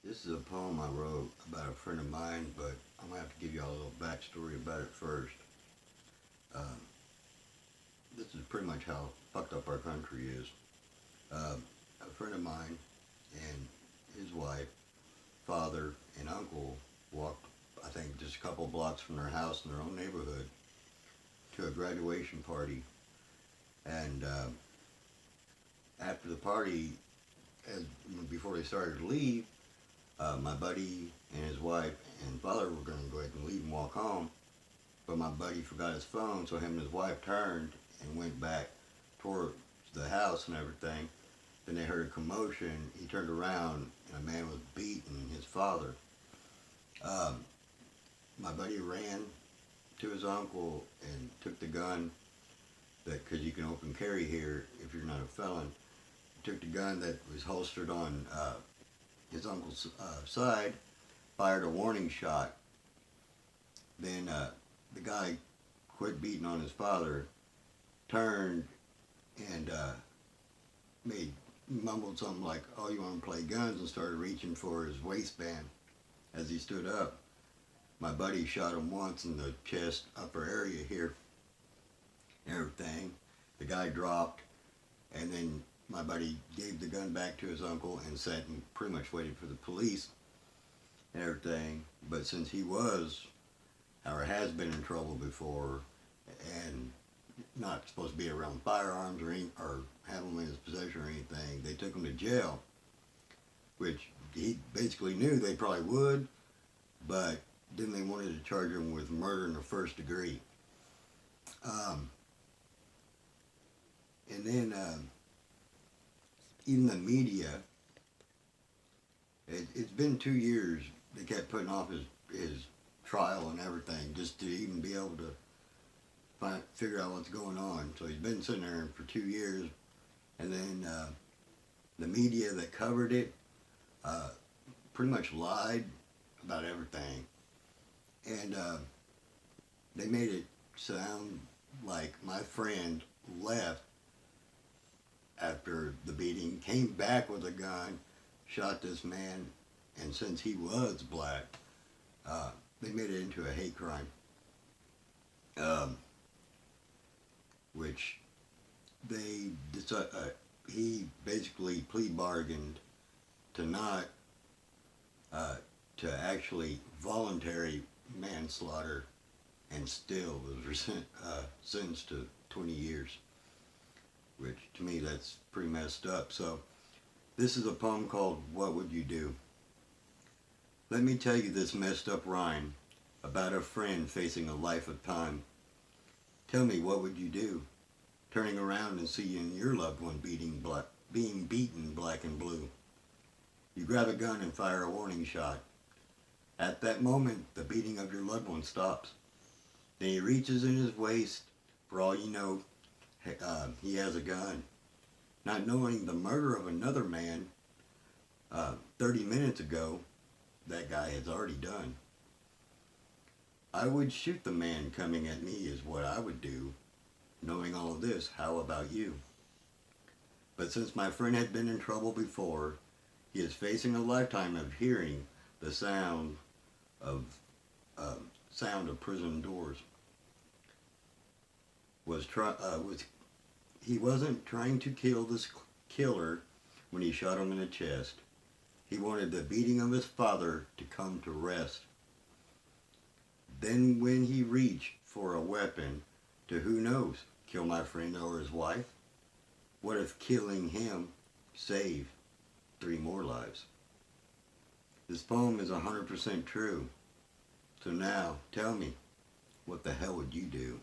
This is a poem I wrote about a friend of mine, but I'm going to have to give you all a little backstory about it first. Um, this is pretty much how fucked up our country is. A friend of mine and his wife, father, and uncle walked, I think, just a couple blocks from their house in their own neighborhood to a graduation party. And after the party, as, before they started to leave, my buddy and his wife and father were going to go ahead and leave and walk home, but my buddy forgot his phone, so him and his wife turned and went back towards the house and everything. Then they heard a commotion. He turned around and a man was beating his father. Um, my buddy ran to his uncle and took the gun that, because you can open carry here if you're not a felon, took the gun that was holstered on his uncle's side, fired a warning shot. Then the guy quit beating on his father, turned and mumbled something like, "Oh, you want to play guns?" and started reaching for his waistband as he stood up. My buddy shot him once in the chest upper area here, everything. The guy dropped, and then my buddy gave the gun back to his uncle and sat and pretty much waited for the police and everything. But since he was or has been in trouble before and not supposed to be around firearms or have them in his possession or anything, they took him to jail, which he basically knew they probably would, but then they wanted to charge him with murder in the first degree. And then even the media, it's been 2 years. They kept putting off his trial and everything just to even be able to figure out what's going on. So he's been sitting there for 2 years, and then the media that covered it pretty much lied about everything, and they made it sound like my friend left after the beating, came back with a gun, shot this man, and since he was black, they made it into a hate crime, which he basically plea bargained to not to actually voluntary manslaughter, and still was sentenced to 20 years, which to me that's pretty messed up. So this is a poem called "What Would You Do?" Let me tell you this messed up rhyme about a friend facing a life of time. Tell me, what would you do, turning around and seeing your loved one being beaten black and blue? You grab a gun and fire a warning shot. At that moment, the beating of your loved one stops. Then he reaches in his waist. For all you know, he has a gun. Not knowing the murder of another man 30 minutes ago, that guy has already done. I would shoot the man coming at me is what I would do. Knowing all of this, how about you? But since my friend had been in trouble before, he is facing a lifetime of hearing the of sound of prison doors. He wasn't trying to kill this killer when he shot him in the chest. He wanted the beating of his father to come to rest. Then when he reached for a weapon to, who knows, kill my friend or his wife? What if killing him saved 3 more lives? This poem is 100% true. So now, tell me, what the hell would you do?